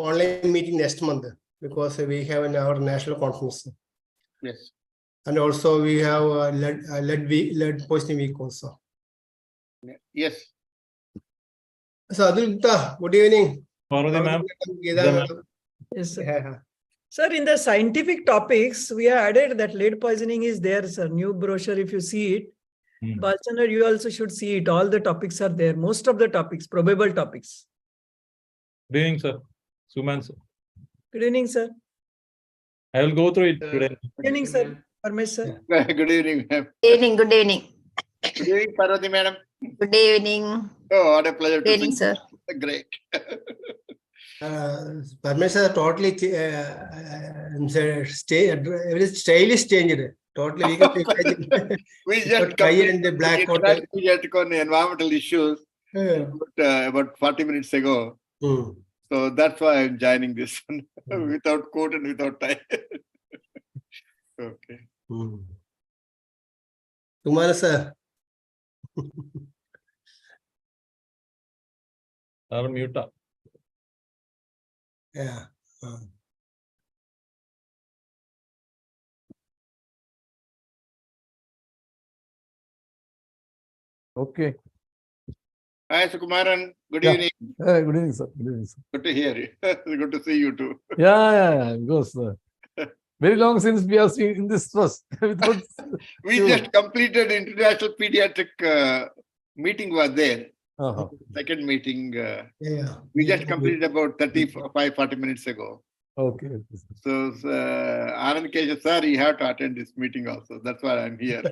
online meeting next month because we have our national conference. Yes. And also we have lead poisoning week also. Yes. So Adil Gupta, good evening. Parvati ma'am. Yes, sir. Yeah. Sir, in the scientific topics, we have added that lead poisoning is there, sir. New brochure, if you see it. Balchandra, you also should see it. All the topics are there. Most of the topics, probable topics. Good evening, sir. Suman, sir. Good evening, sir. I will go through it today. Good evening, sir. Parmesh, sir. Good evening, ma'am. Good evening, good evening. Good evening, Parvati madam. Good evening. Oh, what a pleasure Good to evening, see sir. you. Great. Parmesh totally style is changed. Totally we can imagine. We just Tie and the black coat. we just on environmental issues about 40 minutes ago. So that's why I'm joining this one without coat and without tie. Okay. Kumar sir. Sir, mute up. Yeah. Okay. Hi, Sukumaran. Good Yeah. evening. Good evening, sir. Good evening, sir. Good to hear you. Good to see you too. Yeah. Of course, sir. Very long since we have seen in this trust. Without... We Sure. just completed international pediatric meeting was there. Uh-huh. Second meeting. Yeah. We just completed about 40 minutes ago. Okay. So, Anand Keshav sir, you have to attend this meeting also. That's why I'm here.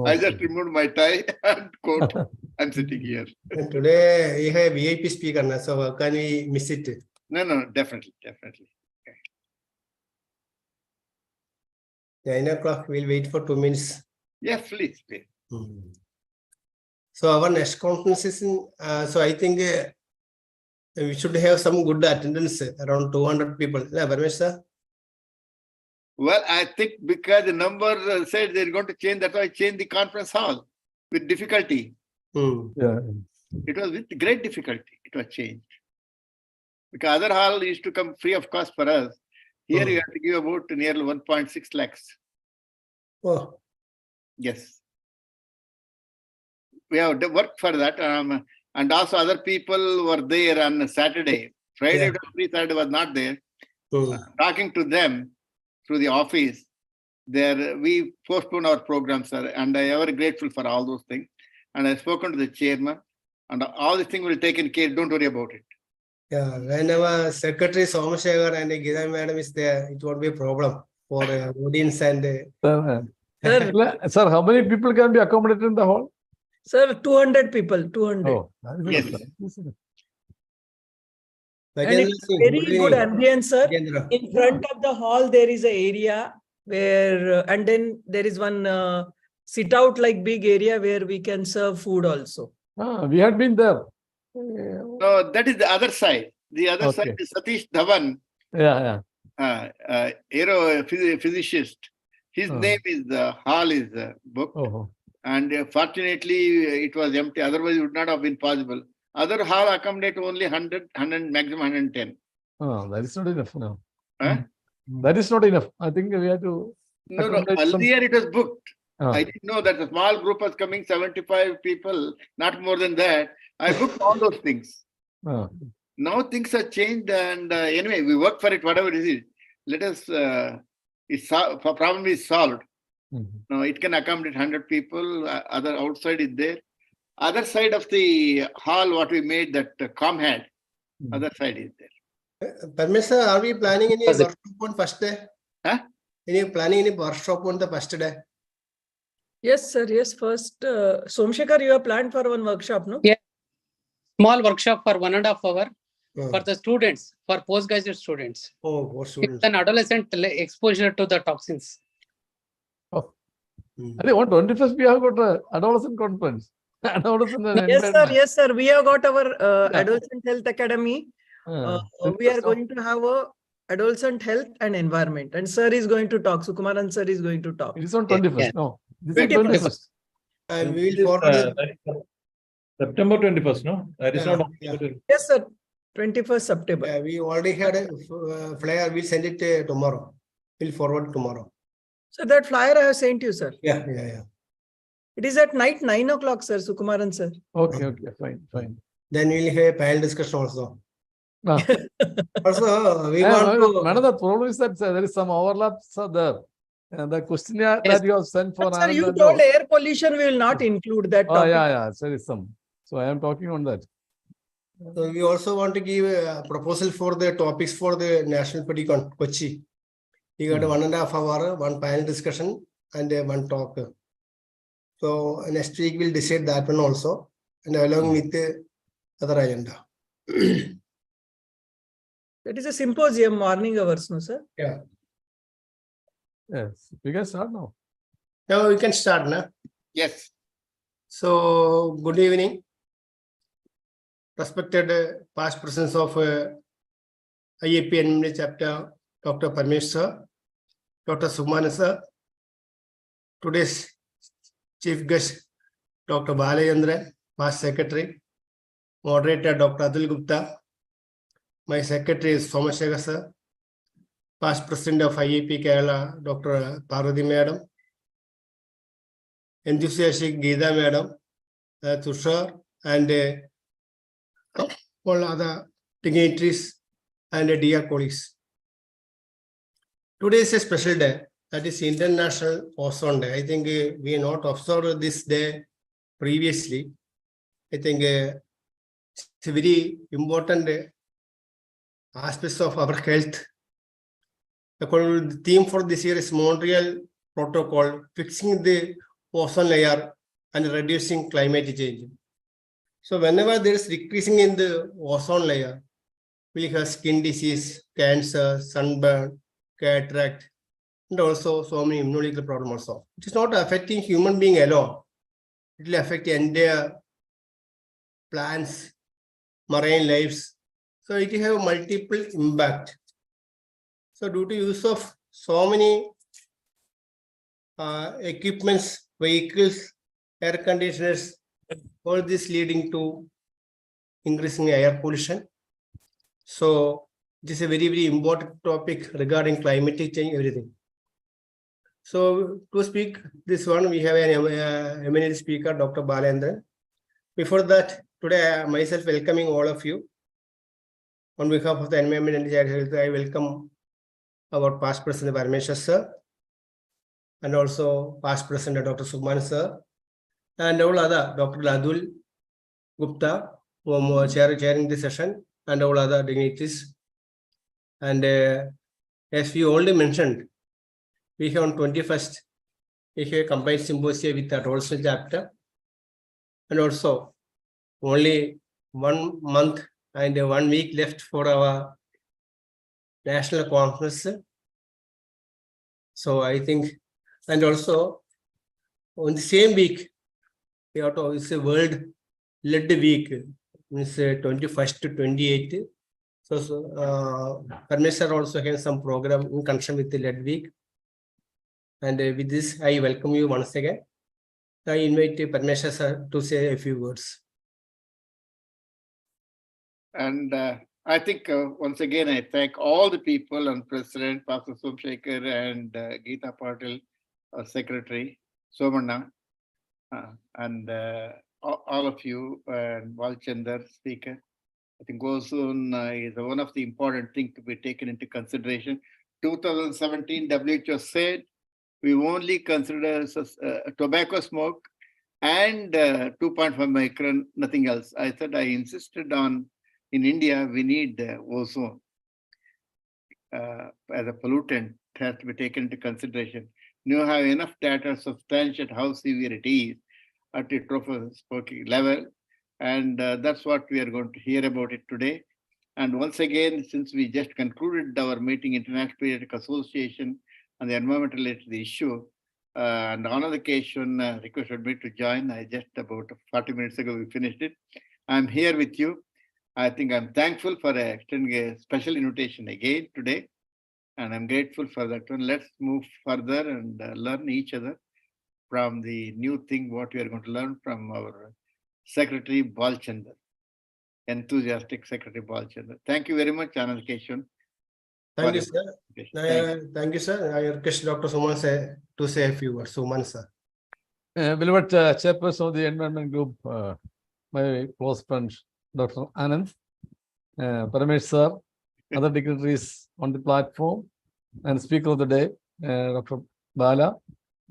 I just removed my tie and coat. I'm sitting here. And today we have VIP speaker now, so can we miss it? No, definitely. 9 o'clock, we'll wait for 2 minutes. Yes, please. So our next conference is in, so I think we should have some good attendance, around 200 people. Yeah, Parmesh sir? Well, I think because the number said they're going to change, that's why I changed the conference hall with difficulty. Yeah. It was with great difficulty. It was changed. Because other hall used to come free of cost for us. Here you have to give about nearly 1.6 lakhs. Oh, Yes. We have worked for that. And also other people were there on Saturday. Friday, Yeah. was free, Saturday was not there. Talking to them through the office, there we postponed our program, sir. And I am very grateful for all those things. And I've spoken to the chairman. And all these things will be taken care. Don't worry about it. yeah. Whenever Secretary Somashekar and Gita madam is there, it won't be a problem for audience and Sir, how many people can be accommodated in the hall? Sir, 200 people, 200. Oh, that is Yes. enough. And it's very good ambience, sir. Nagendra. In front of the hall, there is an area where, and then there is one sit out like big area where we can serve food also. We had been there. No, that is the other side. The other side is Satish Dhawan, Yeah. physicist. His name is hall is booked. Oh. And fortunately, it was empty. Otherwise, it would not have been possible. Other hall accommodate only 100, maximum 110. That is not enough now. Huh? That is not enough. I think we have to. No. accommodate some- Earlier it was booked. Ah. I didn't know that a small group was coming, 75 people, not more than that. I booked all those things. Now things have changed, and anyway, we work for it, whatever it is. Let us, problem is solved. Now it can accommodate 100 people. Other outside is there. Other side of the hall, what we made that com had, other side is there. Parmesh sir, are we planning any workshop on first day? Huh? Planning any workshop on the first day? Yes, sir. Yes, first, Somashekar, you have planned for one workshop, no? Yeah. Small workshop for 1.5 hours Oh. for the students, for postgraduate students. Oh, what It's students? an adolescent exposure to the toxins. I think on 21st we have got a adolescent conference. Adolescent and Yes, sir. environment. Yes, sir. We have got our Adolescent Health Academy. We are 21st going to have a adolescent health and environment. And sir is going to talk. Sukumaran sir is going to talk. It is on 21st. Yeah. No, this is 21st. 21st. And we will forward. September 21st, no? That is Yeah, not. yeah. Yes, sir. 21st September. Yeah, we already had a flyer. We'll send it tomorrow. We'll forward tomorrow. So that flyer I have sent you, sir. Yeah. It is at night 9 o'clock, sir, Sukumaran, sir. Okay, fine. Then we'll have a panel discussion also. Ah. Also, we want to. Another problem is that there is some overlaps are there. And the questionnaire Yes. that you have sent for Sir, you Anand and told all. air pollution, we will not include that Oh, topic. yeah, there is some. So I am talking on that. So we also want to give a proposal for the topics for the National Party Kochi. We got 1.5 hour, one panel discussion and one talk. So next week we'll decide that one also, and along with the other agenda. That is a symposium, morning hours, no, sir? Yeah. Yes, we can start now. Now we can start, na? Yes. So good evening. Respected past presence of IAP NMD chapter, Dr. Parmesh sir, Dr. Suman sir, today's chief guest, Dr. Balayandra, past secretary, moderator Dr. Adil Gupta, my secretary is Somashega sir, past president of IAP Kerala, Dr. Parvati madam, enthusiastic Geeta madam, Tushar, and all other dignitaries and dear colleagues. Today is a special day, that is International Ozone Day. I think we have not observed this day previously. I think it's a very important aspect of our health. The theme for this year is Montreal Protocol, fixing the ozone layer and reducing climate change. So whenever there is decreasing in the ozone layer, we have skin disease, cancer, sunburn, cataract, and also so many immunological problems also. It is not affecting human being alone. It will affect entire plants, marine lives. So it will have multiple impact. So due to use of so many equipments, vehicles, air conditioners, all this leading to increasing air pollution. So this is a very, very important topic regarding climate change, everything. So to speak this one, we have an eminent speaker, Dr. Balayandran. Before that, today I myself welcoming all of you. On behalf of the Environment and Health, I welcome our past President Parmeshwar sir, and also past President Dr. Suman sir, and all other Dr. Adil Gupta, who are chairing the session, and all other dignitaries. And as we already mentioned, we have on 21st, we have a combined symposium with the Rolson chapter, and also only 1 month and 1 week left for our national conference. So I think, and also on the same week, we have to, it's a world lead week, means 21st to 28th. So Parmesh sir also has some program in connection with the lead week. And with this, I welcome you once again. I invite Parmesh sir to say a few words. And I think once again, I thank all the people and President, Pastor Somshekhar and Geeta Patil, Secretary, Somanna, and all of you, and Balchandar, Speaker. I think ozone is one of the important things to be taken into consideration. 2017, WHO said we only consider tobacco smoke and 2.5 micron, nothing else. I said I insisted on, in India, we need ozone as a pollutant. It has to be taken into consideration. You have enough data to substantiate how severe it is at the tropospheric level. And that's what we are going to hear about it today. And once again, since we just concluded our meeting, International Periodic Association on the environmental related issue, and on another occasion requested me to join. I just about 40 minutes ago, we finished it. I'm here with you. I think I'm thankful for extending a special invitation again today. And I'm grateful for that one. Let's move further and learn each other from the new thing, what we are going to learn from our Secretary Balchandar. enthusiastic Secretary Balchandra. Thank you very much, Anand Keshavan. Thank you, for sir. this. Thank you. Thank you, sir. I request Dr. Suman to say a few words. Suman, sir. Beloved chairperson of the environment group, my close friend, Dr. Anand, Paramesh sir, other dignitaries on the platform, and speaker of the day, Dr. Bala,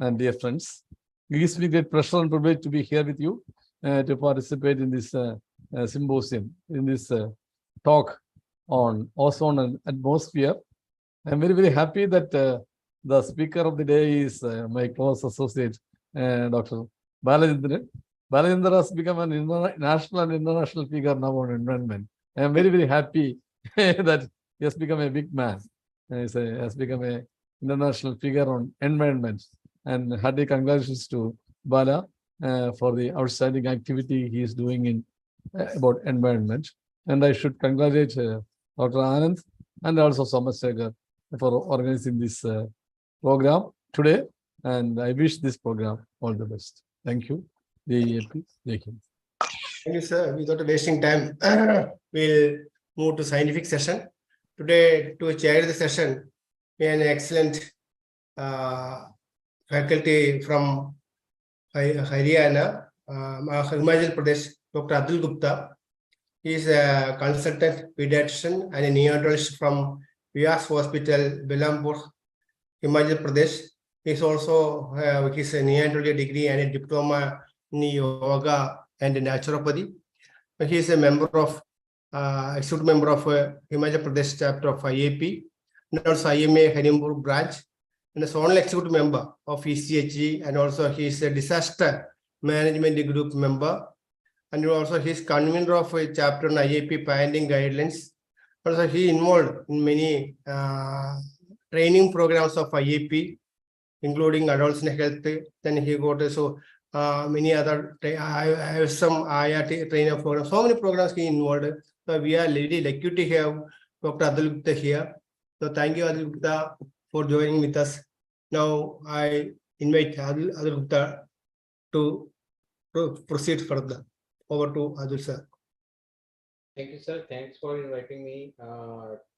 and dear friends. It gives me great pleasure and privilege to be here with you to participate in this symposium, in this talk on ozone and atmosphere. I'm very, very happy that the speaker of the day is my close associate, Dr. Balachandran. Balachandran has become an national and international figure now on environment. I'm very, very happy that he has become a big man. Has become an international figure on environment. And hearty congratulations to Bala for the outstanding activity he is doing in about environment. And I should congratulate Dr. Anand and also Somasekhar for organizing this program today. And I wish this program all the best. Thank you. Thank you, sir. Without wasting time, we'll move to scientific session. Today, to chair the session, we have an excellent faculty from Haryana, Himachal Pradesh, Dr. Atul Gupta. He is a consultant pediatrician and a neonatologist from Vyas Hospital, Belampur, Himachal Pradesh. He is also his neonatology degree and a diploma in yoga and naturopathy. He is a member of executive member of Himachal Pradesh chapter of IAP, and also IMA Harimpur branch, and is only executive member of ECHG, and also he is a disaster management group member, and also he is convener of a chapter on IAP parenting guidelines. Also, he involved in many training programs of IAP, including adults in health. Then he got also many other. I have some IIT trainer programs. So many programs he involved. So we are really lucky to have Dr. Atul Gupta here. So thank you, Atul Gupta, for joining with us. Now I invite Atul Gupta to proceed further. Over to Adul sir. Thank you, sir. Thanks for inviting me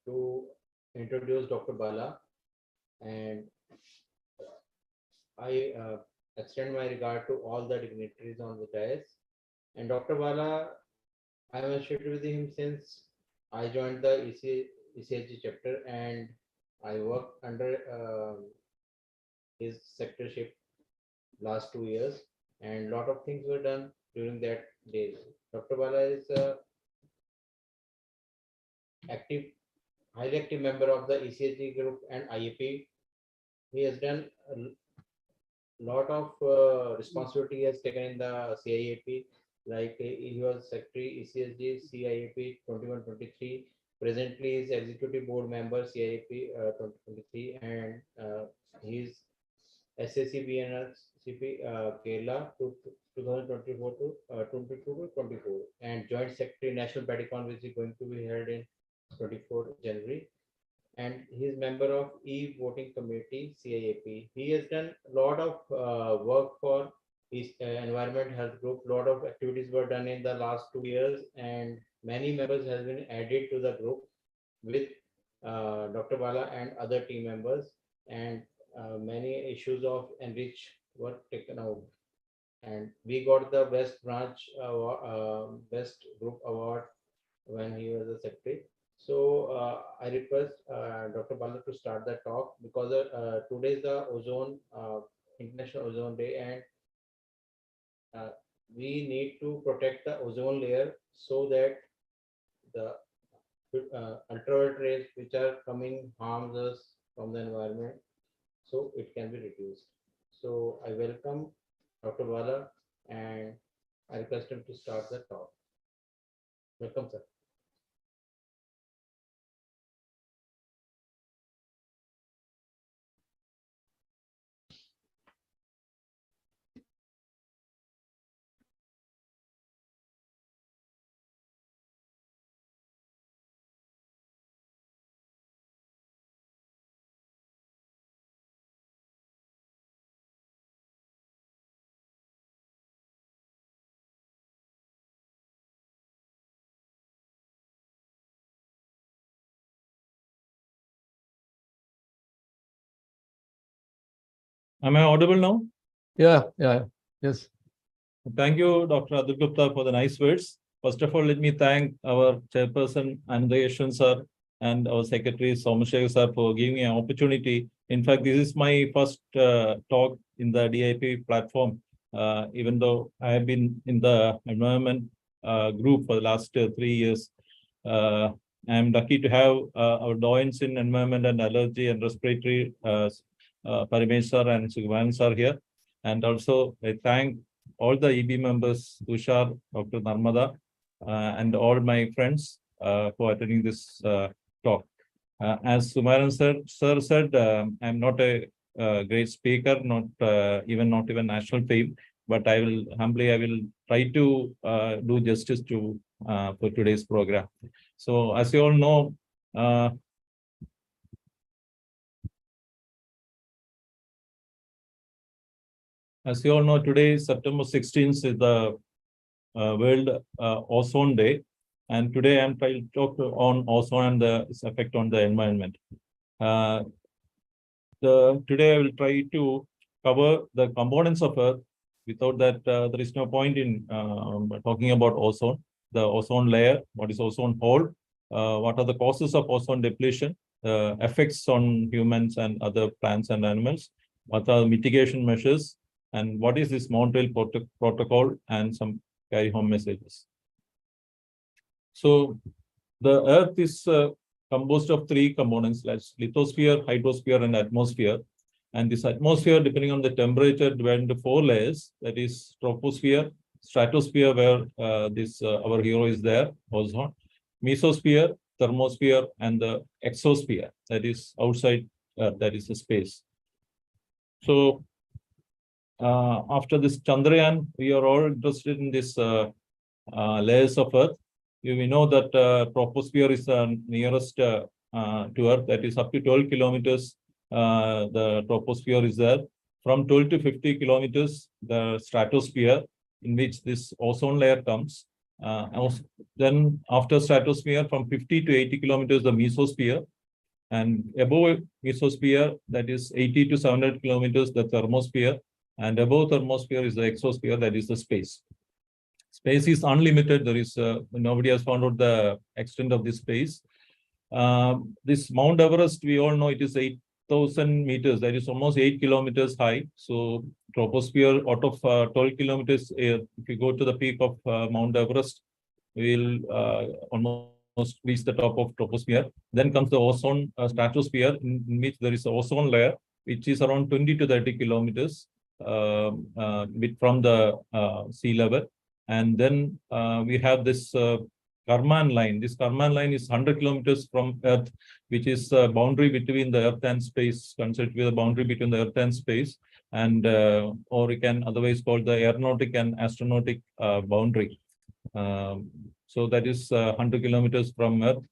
to introduce Dr. Bala. And I extend my regard to all the dignitaries on the dais. And Dr. Bala, I am associated with him since I joined the ECHG chapter, and I worked under his sectorship last 2 years, and a lot of things were done during that days. Dr. Bala is a highly active member of the ECHG group and IAP. He has done a lot of responsibility he has taken in the CIAP, like he was secretary ECHG CIAP 21-23. Presently, he is executive board member CIAP 2023, and he is SAC BNR CP Kerala 2024 to 22 to 24, and joint secretary National Padicon, which is going to be held in 24 January. And he is member of e-voting committee CIAP. He has done a lot of work for his environment health group. A lot of activities were done in the last 2 years, and many members have been added to the group with Dr. Bala and other team members, and many issues of enrich were taken out. And we got the best branch best group award when he was a secretary. So I request Dr. Bala to start the talk, because today is the International Ozone Day, and we need to protect the ozone layer so that the ultraviolet rays which are coming harms us from the environment, so it can be reduced. So I welcome Dr. Bala, and I request him to start the talk. Welcome, sir. Am I audible now? Yeah, yes. Thank you, Dr. Adil Gupta, for the nice words. First of all, let me thank our chairperson, Anandayashan sir, and our secretary, Somashekar sir, for giving me an opportunity. In fact, this is my first talk in the DIP platform, even though I have been in the environment group for the last 3 years. I'm lucky to have our doyens in environment and allergy and respiratory, Parimesh sir and Sugman sir here. And also, I thank all the EB members, Tushar, Dr. Narmada, and all my friends for attending this talk. As Sumaran sir said, I'm not a great speaker, not even national fame, but I will try to do justice to for today's program. So, as you all know, today, September 16th, is the World Ozone Day. And today I'm trying to talk on ozone and its effect on the environment. Today I will try to cover the components of Earth. Without that, there is no point in talking about ozone, the ozone layer, what is ozone hole, what are the causes of ozone depletion, effects on humans and other plants and animals, what are the mitigation measures, and what is this Montreal Protocol, and some carry home messages. So the Earth is composed of 3 components, like lithosphere, hydrosphere, and atmosphere. And this atmosphere, depending on the temperature, divided into 4 layers. That is troposphere, stratosphere, where our hero is there, ozone, mesosphere, thermosphere, and the exosphere, that is outside Earth, that is the space. So after this Chandrayaan, we are all interested in this layers of Earth. We know that troposphere is the nearest to Earth, that is up to 12 kilometers. The troposphere is there. From 12 to 50 kilometers, the stratosphere, in which this ozone layer comes. Then after stratosphere, from 50 to 80 kilometers, the mesosphere. And above mesosphere, that is 80 to 700 kilometers, the thermosphere. And above thermosphere is the exosphere, that is the space. Space is unlimited. There is nobody has found out the extent of this space. This Mount Everest, we all know it is 8,000 meters. That is almost 8 kilometers high. So troposphere, out of 12 kilometers, if you go to the peak of Mount Everest, we'll almost reach the top of troposphere. Then comes the ozone stratosphere, in which there is an ozone layer, which is around 20 to 30 kilometers from the sea level. And then we have this Karman line. This Karman line is 100 kilometers from Earth, which is a boundary between the Earth and space, considered to be the boundary between the Earth and space, and or we can otherwise call the aeronautic and astronautic boundary. So that is 100 kilometers from Earth.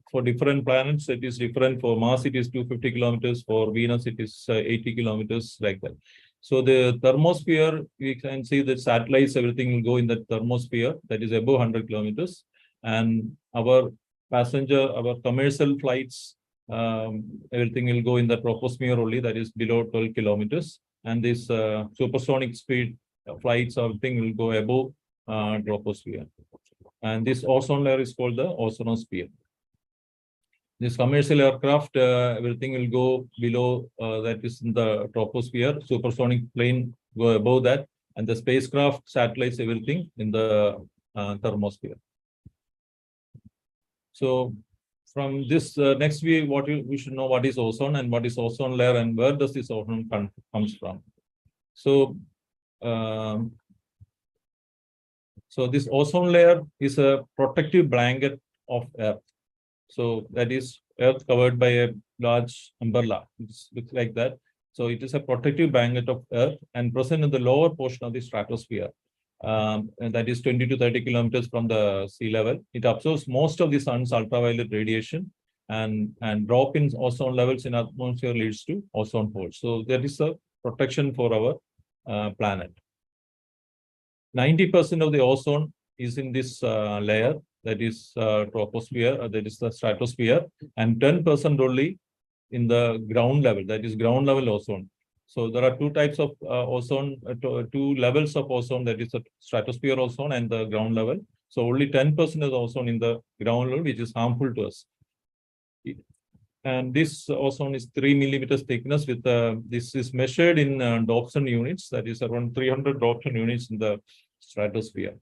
For different planets, it is different. For Mars, it is 250 kilometers. For Venus, it is 80 kilometers, like that. So the thermosphere, we can see that satellites, everything will go in the thermosphere, that is above 100 kilometers. And our commercial flights, everything will go in the troposphere only, that is below 12 kilometers. And this supersonic speed flights, everything will go above troposphere. And this ozone layer is called the ozonosphere. This commercial aircraft, everything will go below, that is in the troposphere. Supersonic plane go above that, and the spacecraft, satellites, everything in the thermosphere. So from this next we should know what is ozone and what is ozone layer and where does this ozone comes from. So so this ozone layer is a protective blanket of Earth. So that is Earth covered by a large umbrella. It looks like that. So it is a protective blanket of Earth and present in the lower portion of the stratosphere. And that is 20 to 30 kilometers from the sea level. It absorbs most of the sun's ultraviolet radiation, and drop in ozone levels in atmosphere leads to ozone hole. So there is a protection for our planet. 90% of the ozone is in this layer, that is troposphere, that is the stratosphere, and 10% only in the ground level, that is ground level ozone. So there are two types of ozone, two levels of ozone, that is the stratosphere ozone and the ground level. So only 10% is ozone in the ground level, which is harmful to us. And this ozone is 3 millimeters thickness with this is measured in Dobson units, that is around 300 Dobson units in the stratosphere.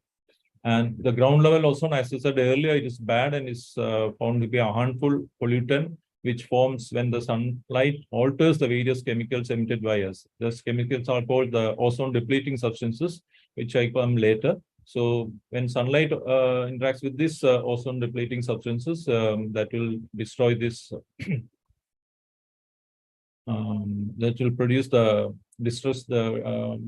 And the ground level ozone, as I said earlier, it is bad and is found to be a harmful pollutant which forms when the sunlight alters the various chemicals emitted by us. Those chemicals are called the ozone depleting substances, which I come later. So when sunlight interacts with this ozone depleting substances, that will destroy this, that will produce the distress, the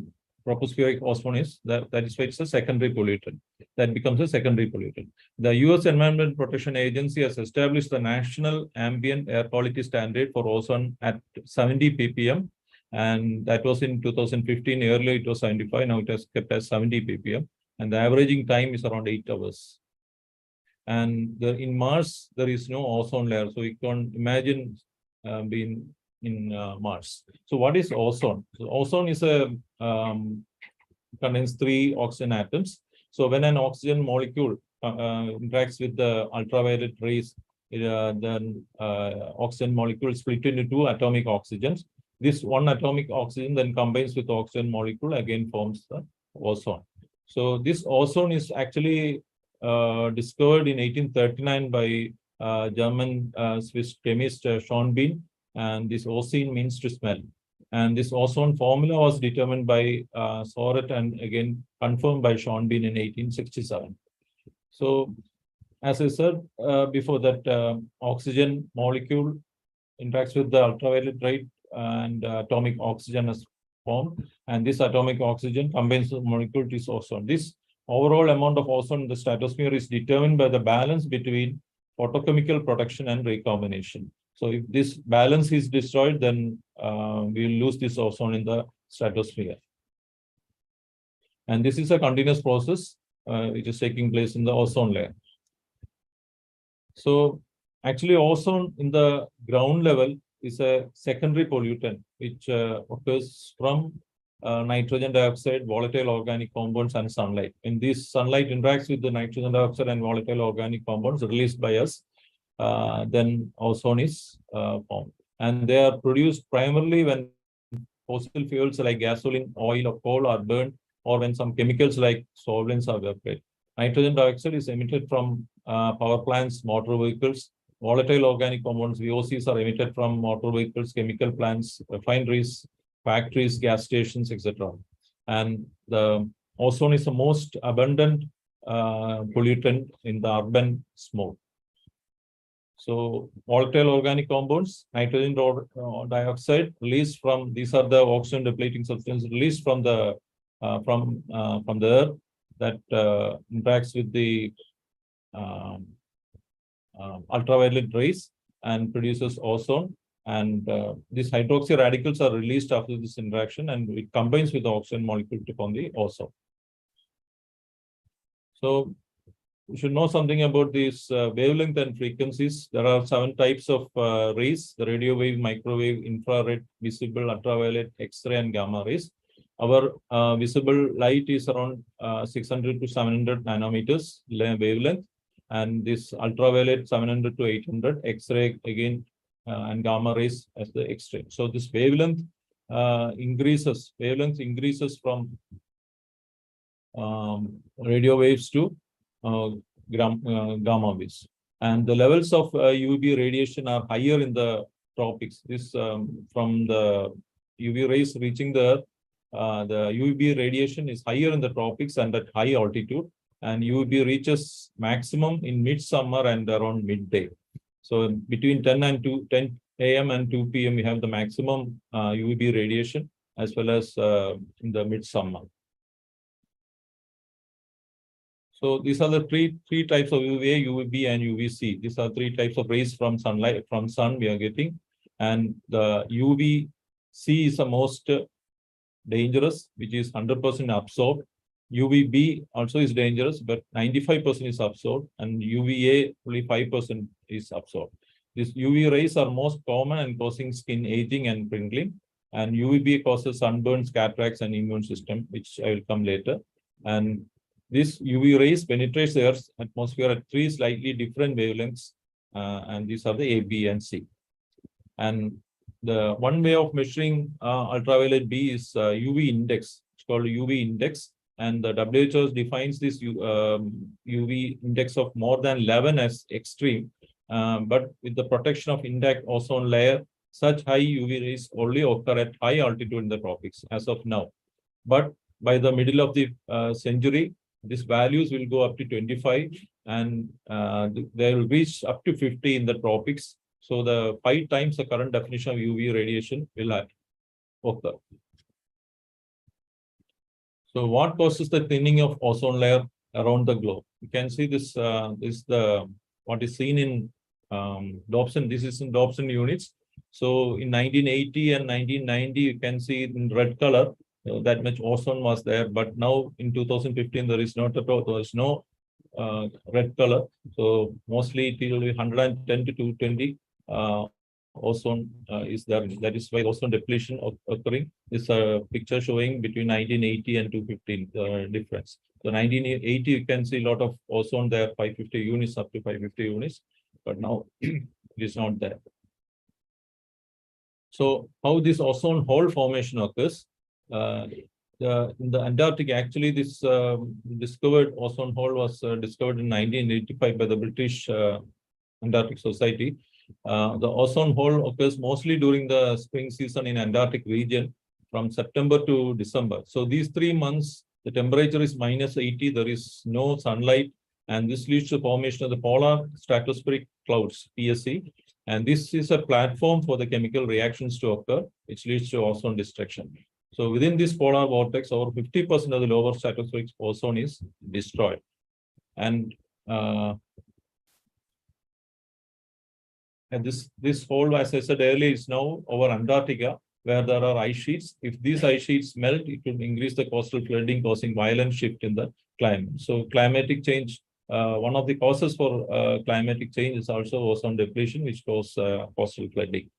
tropospheric ozone is, that is why it's a secondary pollutant. That becomes a secondary pollutant. The US Environmental Protection Agency has established the National Ambient Air Quality Standard for ozone at 70 ppm. And that was in 2015. Earlier it was 75. Now it has kept as 70 ppm. And the averaging time is around 8 hours. And in Mars, there is no ozone layer. So you can imagine being in Mars. So what is ozone? So ozone is contains 3 oxygen atoms. So when an oxygen molecule interacts with the ultraviolet rays, then oxygen molecule split into 2 atomic oxygens. This one atomic oxygen then combines with the oxygen molecule, again forms the ozone. So this ozone is actually discovered in 1839 by German Swiss chemist Schonbein, and this ozone means to smell. And this ozone formula was determined by Soret and again confirmed by Schonbein in 1867. So as I said before, that oxygen molecule interacts with the ultraviolet light and atomic oxygen is formed, and this atomic oxygen combines the molecule to ozone. This overall amount of ozone in the stratosphere is determined by the balance between photochemical production and recombination. So if this balance is destroyed, then we will lose this ozone in the stratosphere. And this is a continuous process which is taking place in the ozone layer. So actually ozone in the ground level is a secondary pollutant which occurs from nitrogen dioxide, volatile organic compounds, and sunlight. When this sunlight interacts with the nitrogen dioxide and volatile organic compounds released by us, then ozone is formed. And they are produced primarily when fossil fuels like gasoline, oil, or coal are burned, or when some chemicals like solvents are evaporated. Nitrogen dioxide is emitted from power plants, motor vehicles. Volatile organic compounds, VOCs, are emitted from motor vehicles, chemical plants, refineries, factories, gas stations, etc. And the ozone is the most abundant pollutant in the urban smoke. So volatile organic compounds, nitrogen dioxide released from, these are the oxygen depleting substances released from the air that interacts with the ultraviolet rays and produces ozone. And these hydroxy radicals are released after this interaction, and it combines with the oxygen molecule to form the ozone. So you should know something about these wavelength and frequencies. There are 7 types of rays: the radio wave, microwave, infrared, visible, ultraviolet, X-ray, and gamma rays. Our visible light is around 600 to 700 nanometers wavelength, and this ultraviolet 700 to 800, X-ray again, and gamma rays as the X-ray. So this wavelength increases. Wavelength increases from radio waves to gamma waves, and the levels of UV radiation are higher in the tropics. This from the UV rays reaching the UV radiation is higher in the tropics and at high altitude, and UV reaches maximum in midsummer and around midday. So between 10 a.m. and 2 p.m. we have the maximum UV radiation, as well as in the midsummer. So these are the three types of UVA, UVB, and UVC. These are 3 types of rays from sunlight, from sun we are getting. And the UVC is the most dangerous, which is 100% absorbed. UVB also is dangerous, but 95% is absorbed, and UVA only 5% is absorbed. These UV rays are most common and causing skin aging and wrinkling. And UVB causes sunburns, cataracts, and immune system, which I will come later. And this UV rays penetrates the Earth's atmosphere at 3 slightly different wavelengths, and these are the A, B, and C. And the one way of measuring ultraviolet B is UV index. It's called UV index, and the WHO defines this UV index of more than 11 as extreme. But with the protection of intact ozone layer, such high UV rays only occur at high altitude in the tropics as of now. But by the middle of the century, these values will go up to 25, and they will reach up to 50 in the tropics. So the 5 times the current definition of UV radiation will occur. So what causes the thinning of ozone layer around the globe? You can see this, what is seen in Dobson. This is in Dobson units. So in 1980 and 1990, you can see in red color, that much ozone was there. But now in 2015, there is not at all, there is no red color. So mostly it will be 110 to 220 ozone is there. That is why ozone depletion occurring. This picture showing between 1980 and 215 difference. So 1980, you can see a lot of ozone there, 550 units up to 550 units, but now it is not there. So how this ozone hole formation occurs? In the Antarctic, actually, this discovered ozone hole was discovered in 1985 by the British Antarctic Society. The ozone hole occurs mostly during the spring season in Antarctic region from September to December. So these 3 months, the temperature is -80, there is no sunlight, and this leads to the formation of the polar stratospheric clouds, PSC. And this is a platform for the chemical reactions to occur, which leads to ozone destruction. So within this polar vortex, over 50% of the lower stratospheric ozone is destroyed. And this hole, as I said earlier, is now over Antarctica, where there are ice sheets. If these ice sheets melt, it will increase the coastal flooding, causing violent shift in the climate. So climatic change, one of the causes for climatic change is also ozone depletion, which causes coastal flooding.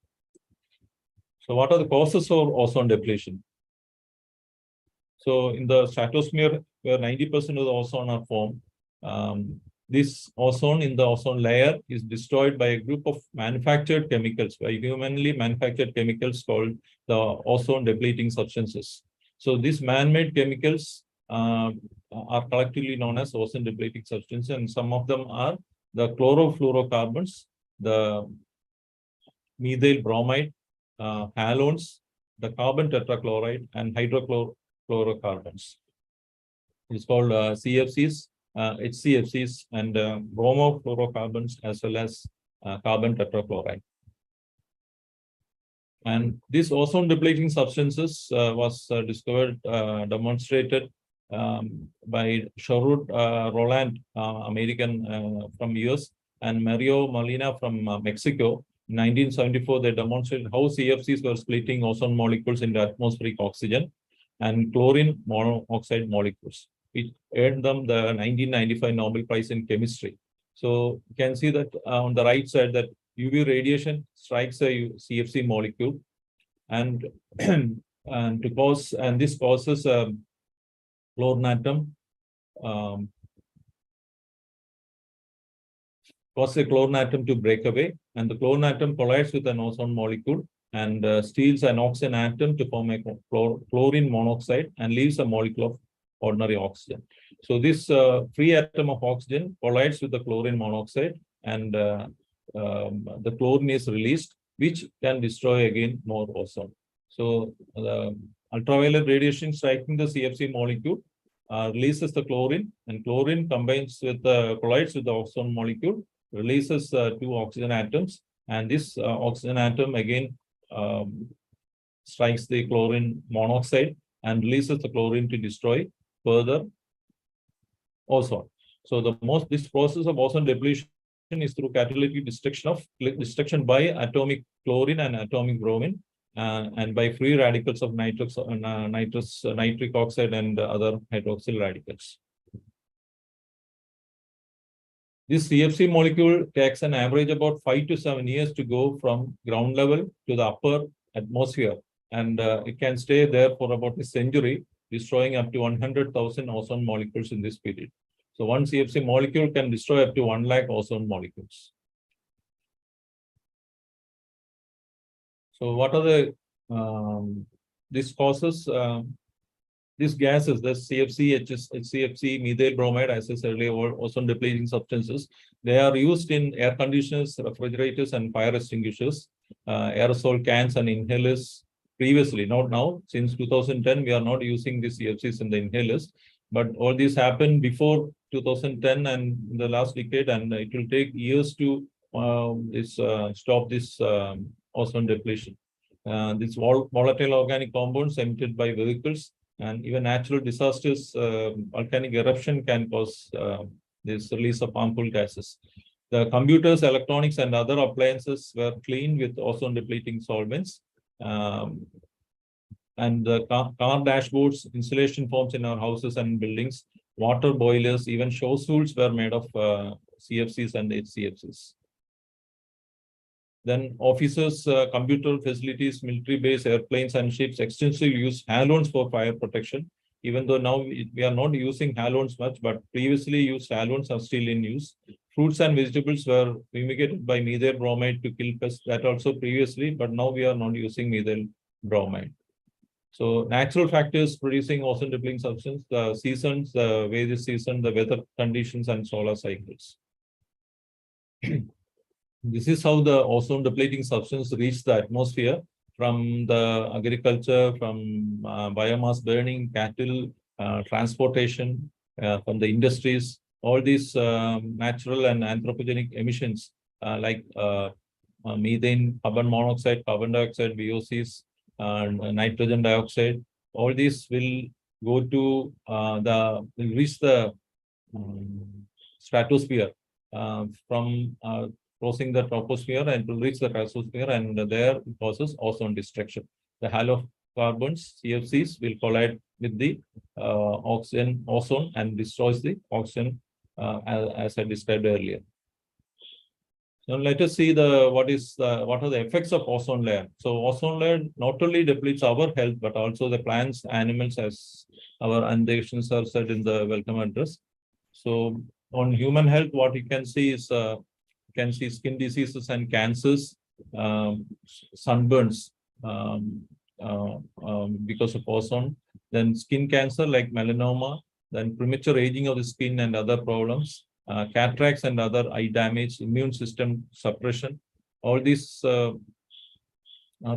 So what are the causes of ozone depletion? So in the stratosphere, where 90% of the ozone are formed, this ozone in the ozone layer is destroyed by a group of manufactured chemicals, by humanly manufactured chemicals called the ozone depleting substances. So these man-made chemicals are collectively known as ozone depleting substances, and some of them are the chlorofluorocarbons, the methyl bromide, halones, the carbon tetrachloride, and hydrochlorocarbons. It's called CFCs, HCFCs, and bromofluorocarbons, as well as carbon tetrachloride. And this ozone depleting substances was discovered, demonstrated by Sherwood Roland, American from US, and Mario Molina from Mexico. In 1974, they demonstrated how CFCs were splitting ozone molecules into atmospheric oxygen and chlorine monoxide molecules. It earned them the 1995 Nobel Prize in Chemistry. So you can see that on the right side that UV radiation strikes a CFC molecule, and this causes a chlorine atom, to break away, and the chlorine atom collides with an ozone molecule and steals an oxygen atom to form a chlorine monoxide and leaves a molecule of ordinary oxygen. So this free atom of oxygen collides with the chlorine monoxide, and the chlorine is released, which can destroy again more ozone. So the ultraviolet radiation striking the CFC molecule releases the chlorine, and chlorine combines with collides with the oxygen molecule, releases 2 oxygen atoms, and this oxygen atom again strikes the chlorine monoxide and releases the chlorine to destroy further ozone. So this process of ozone depletion is through catalytic destruction by atomic chlorine and atomic bromine, and by free radicals of nitric oxide and other hydroxyl radicals. This CFC molecule takes an average about 5 to 7 years to go from ground level to the upper atmosphere, and it can stay there for about a century, destroying up to 100,000 ozone molecules in this period. So one CFC molecule can destroy up to 1 lakh ozone molecules. So what are the these causes? These gases, the CFC, HCFC, methyl bromide, as I said earlier, ozone depleting substances, they are used in air conditioners, refrigerators, and fire extinguishers, aerosol cans and inhalers. Previously, not now. Since 2010, we are not using the CFCs in the inhalers, but all this happened before 2010 and in the last decade, and it will take years to stop this ozone depletion. These volatile organic compounds emitted by vehicles and even natural disasters, volcanic eruption can cause this release of harmful gases. The computers, electronics, and other appliances were cleaned with ozone depleting solvents. And the car dashboards, insulation foams in our houses and buildings, water boilers, even show stools were made of CFCs and HCFCs. Then offices, computer facilities, military base, airplanes, and ships extensively use halogens for fire protection. Even though now we are not using halogens much, but previously used halogens are still in use. Fruits and vegetables were fumigated by methyl bromide to kill pests. That also previously, but now we are not using methyl bromide. So natural factors producing ozone depleting substance, the seasons, the various season, the weather conditions, and solar cycles. This is how the ozone depleting substance reach the atmosphere from the agriculture, from biomass burning, cattle, transportation, from the industries. All these natural and anthropogenic emissions like methane, carbon monoxide, carbon dioxide, VOCs, nitrogen dioxide, all these will go to will reach the stratosphere from crossing the troposphere and will reach the stratosphere, and there it causes ozone destruction. The halocarbons, CFCs, will collide with the ozone and destroys the oxygen, as I described earlier. Now let us see what are the effects of ozone layer. So ozone layer not only depletes our health, but also the plants, animals, as our annotations are said in the welcome address. So on human health, what you can see is skin diseases and cancers, sunburns because of ozone, then skin cancer like melanoma, then premature aging of the skin and other problems, cataracts and other eye damage, immune system suppression. All these are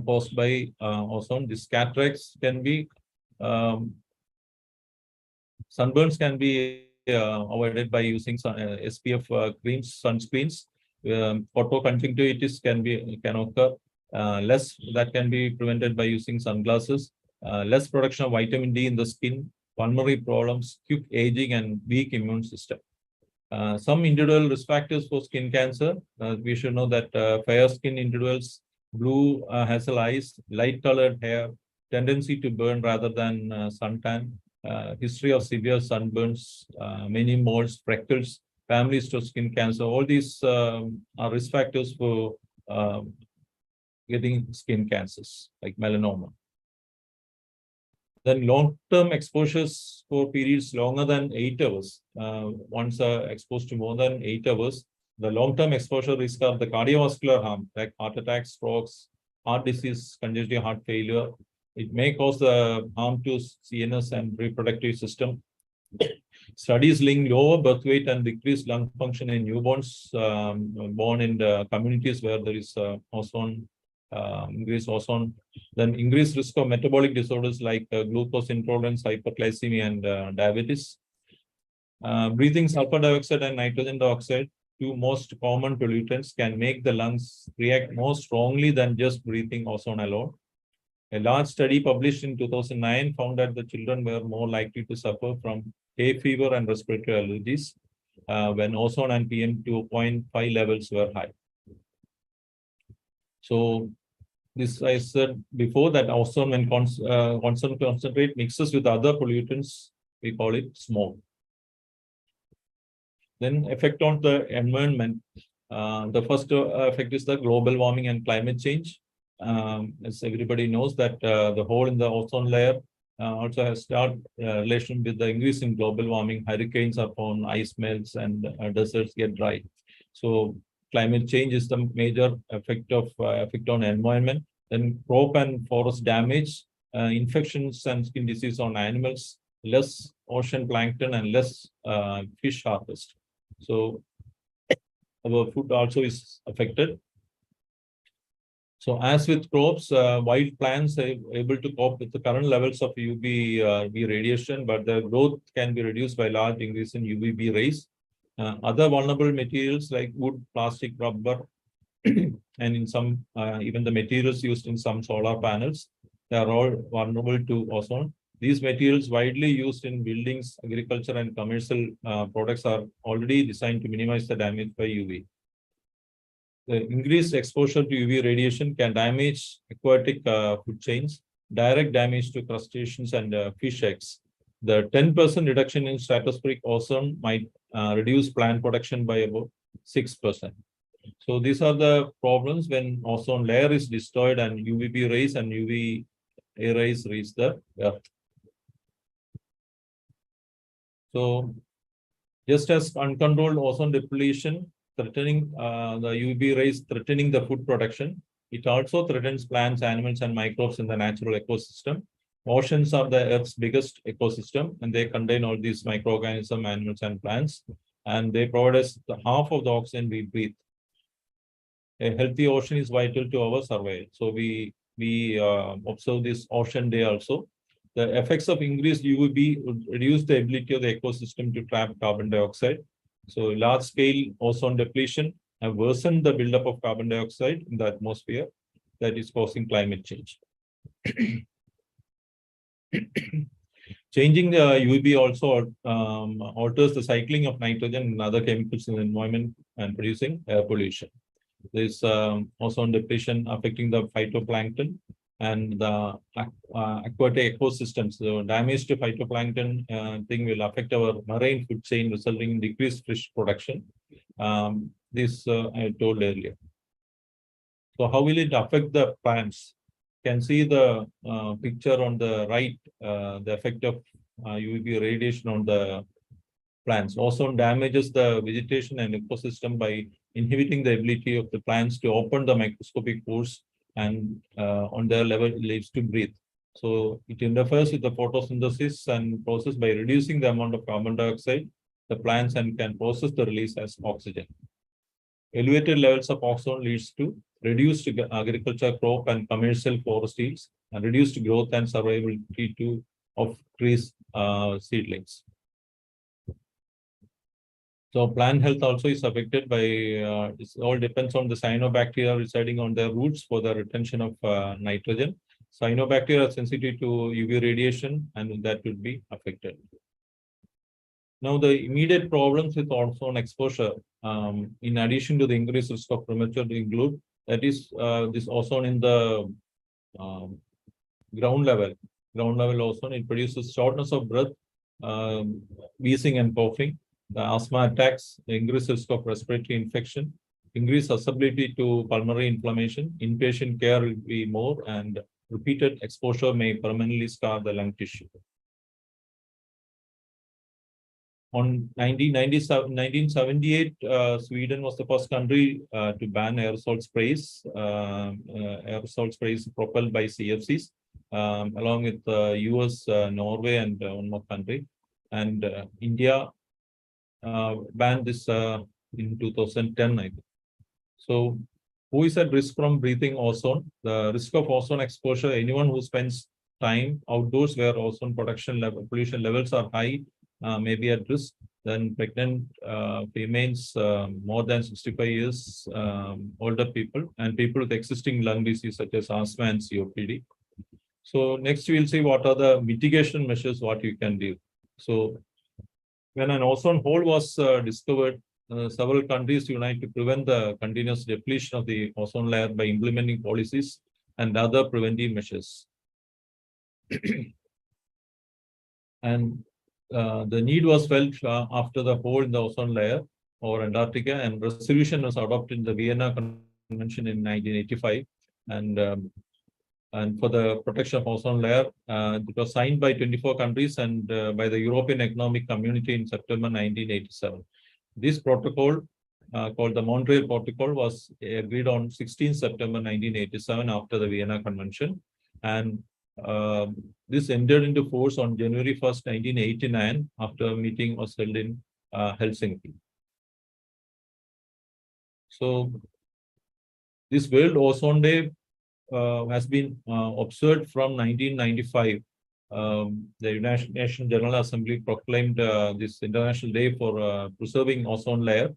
caused by ozone. These cataracts can be, sunburns can be avoided by using SPF creams, sunscreens. Photoconjunctivitis can occur. That can be prevented by using sunglasses. Less production of vitamin D in the skin, pulmonary problems, quick aging, and weak immune system. Some individual risk factors for skin cancer. We should know that fair skin individuals, blue hazel eyes, light colored hair, tendency to burn rather than suntan, history of severe sunburns, many moles, freckles, family history of skin cancer. All these are risk factors for getting skin cancers like melanoma. Then long-term exposures for periods longer than 8 hours. Once exposed to more than 8 hours, the long-term exposure risk of the cardiovascular harm like heart attacks, strokes, heart disease, congestive heart failure. It may cause the harm to CNS and reproductive system. Studies link lower birth weight and decreased lung function in newborns born in the communities where there is increased ozone. Then increased risk of metabolic disorders like glucose intolerance, hyperglycemia, and diabetes. Breathing sulfur dioxide and nitrogen dioxide, two most common pollutants, can make the lungs react more strongly than just breathing ozone alone. A large study published in 2009 found that the children were more likely to suffer from hay fever and respiratory allergies when ozone and PM2.5 levels were high. So this I said before that ozone, when concentrate mixes with other pollutants, we call it smog. Then effect on the environment. The first effect is the global warming and climate change. as everybody knows, that the hole in the ozone layer also has started relation with the increase in global warming. Hurricanes are formed, ice melts, and deserts get dry. So climate change is the major effect on environment. Then crop and forest damage, infections and skin disease on animals, less ocean plankton, and less fish harvest. So our food also is affected. So as with crops, wild plants are able to cope with the current levels of UVB radiation, but the growth can be reduced by large increase in UVB rays. Other vulnerable materials like wood, plastic, rubber, and in some, even the materials used in some solar panels, they are all vulnerable to ozone. These materials widely used in buildings, agriculture, and commercial products are already designed to minimize the damage by UV. The increased exposure to UV radiation can damage aquatic food chains, direct damage to crustaceans and fish eggs. The 10% reduction in stratospheric ozone might reduce plant production by about 6%. So these are the problems when ozone layer is destroyed and UVB rays and UV A rays reach the earth. So just as uncontrolled ozone depletion threatening the UV rays, threatening the food production, it also threatens plants, animals, and microbes in the natural ecosystem. Oceans are the Earth's biggest ecosystem, and they contain all these microorganisms, animals, and plants, and they provide us half of the oxygen we breathe. A healthy ocean is vital to our survival. So we observe this Ocean Day also. The effects of increased UVB would reduce the ability of the ecosystem to trap carbon dioxide. So large-scale ozone depletion have worsened the buildup of carbon dioxide in the atmosphere that is causing climate change. Changing the UVB also alters the cycling of nitrogen and other chemicals in the environment and producing air pollution. There is ozone depletion affecting the phytoplankton and the aquatic ecosystems. So damage to phytoplankton thing will affect our marine food chain, resulting in decreased fish production. This I told earlier. So how will it affect the plants? You can see the picture on the right, the effect of UVB radiation on the plants. Ozone damages the vegetation and ecosystem by inhibiting the ability of the plants to open the microscopic pores and on their level leaves to breathe. So it interferes with the photosynthesis and process by reducing the amount of carbon dioxide the plants and can process the release as oxygen. Elevated levels of ozone leads to reduced agriculture, crop, and commercial forest yields, and reduced growth and survivability of trees seedlings. So plant health also is affected by, it all depends on the cyanobacteria residing on their roots for the retention of nitrogen. Cyanobacteria are sensitive to UV radiation and that will be affected. Now the immediate problems with ozone exposure, in addition to the increased risk of premature include, that is this ozone in the ground level ozone, it produces shortness of breath, wheezing and coughing, the asthma attacks, the increased risk of respiratory infection, increased susceptibility to pulmonary inflammation, inpatient care will be more, and repeated exposure may permanently scar the lung tissue. On 1978, Sweden was the first country to ban aerosol sprays propelled by CFCs, along with US, Norway, and one more country. And India banned this in 2010, I think. So who is at risk from breathing ozone? The risk of ozone exposure, anyone who spends time outdoors where ozone pollution levels are high, may be at risk. Then pregnant females, more than 65 years, older people, and people with existing lung disease such as asthma and COPD. So next we'll see what are the mitigation measures, what you can do. So when an ozone hole was discovered, several countries united to prevent the continuous depletion of the ozone layer by implementing policies and other preventive measures. And the need was felt after the hole in the ozone layer over Antarctica, and resolution was adopted in the Vienna Convention in 1985. and for the protection of ozone layer. It was signed by 24 countries and by the European Economic Community in September 1987. This protocol, called the Montreal Protocol, was agreed on 16 September 1987 after the Vienna Convention, and this entered into force on January 1st, 1989, after a meeting was held in Helsinki. So this World Ozone Day has been observed from 1995. The United Nations General Assembly proclaimed this International Day for preserving ozone layer,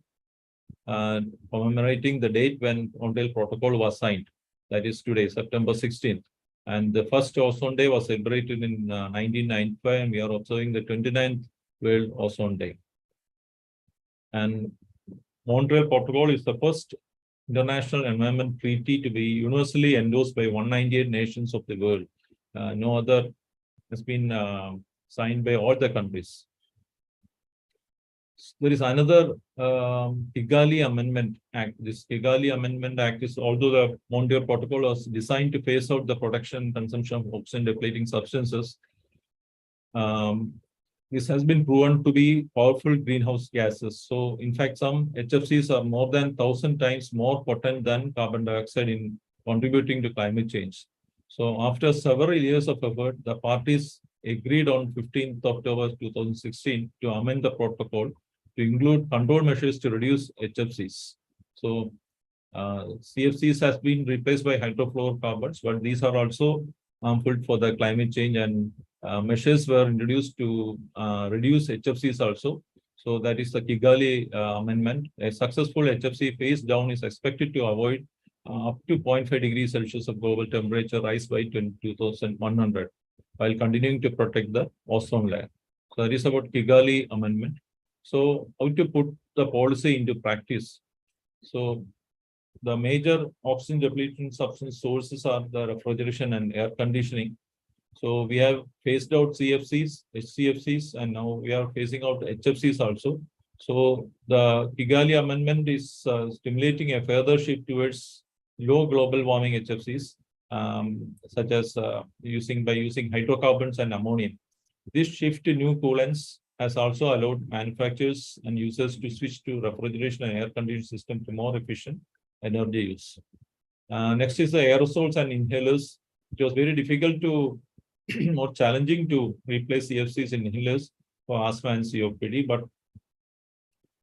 commemorating the date when Montreal Protocol was signed. That is today, September 16th. And the first Ozone Day was celebrated in 1995, and we are observing the 29th World Ozone Day. And Montreal Protocol is the first international environment treaty to be universally endorsed by 198 nations of the world. No other has been signed by all the countries. There is another Kigali Amendment Act. This Kigali Amendment Act is, although the Montreal Protocol was designed to phase out the production and consumption of oxygen depleting substances, this has been proven to be powerful greenhouse gases. So, in fact, some HFCs are more than 1,000 times more potent than carbon dioxide in contributing to climate change. So, after several years of effort, the parties agreed on 15th October 2016 to amend the protocol to include control measures to reduce HFCs. So, CFCs has been replaced by hydrofluorocarbons, but these are also harmful for the climate change, and measures were introduced to reduce HFCs also. So that is the Kigali Amendment. A successful HFC phase down is expected to avoid up to 0.5 degrees Celsius of global temperature rise by 2100, while continuing to protect the ozone layer. So that is about Kigali Amendment. So how to put the policy into practice? So the major oxygen depleting substance sources are the refrigeration and air conditioning. So we have phased out CFCs, HCFCs, and now we are phasing out HFCs also. So the Kigali Amendment is stimulating a further shift towards low global warming HFCs, such as using hydrocarbons and ammonia. This shift to new coolants has also allowed manufacturers and users to switch to refrigeration and air conditioning system to more efficient energy use. Next is the aerosols and inhalers. It was very difficult to more challenging to replace CFCs in inhalers for asthma and COPD, but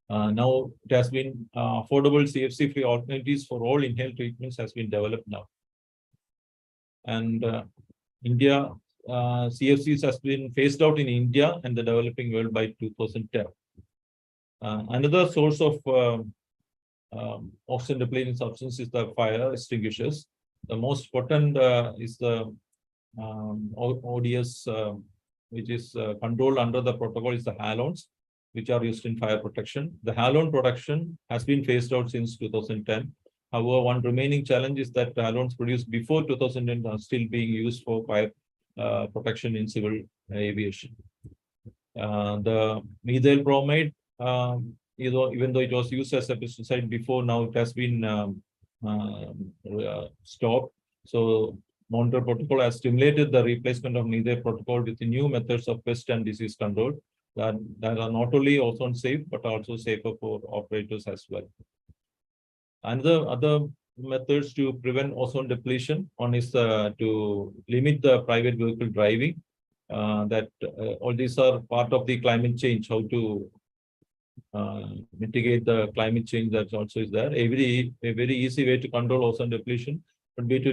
now it has been affordable CFC-free alternatives for all inhaled treatments has been developed now. And India, CFCs has been phased out in India and the developing world by 2010. Another source of oxygen depleting substance is the fire extinguishers. The most potent is the ODS, which is controlled under the protocol, is the halogens, which are used in fire protection. The halon production has been phased out since 2010. However, one remaining challenge is that halogens produced before 2010 are still being used for fire protection in civil aviation. The methyl bromide, even though it was used as a pesticide before, now it has been stopped. So Montreal Protocol has stimulated the replacement of methyl protocol with new methods of pest and disease control that are not only ozone safe, but also safer for operators as well. Other methods to prevent ozone depletion, one is to limit the private vehicle driving. All these are part of the climate change, how to mitigate the climate change that also is there. A very easy way to control ozone depletion would be to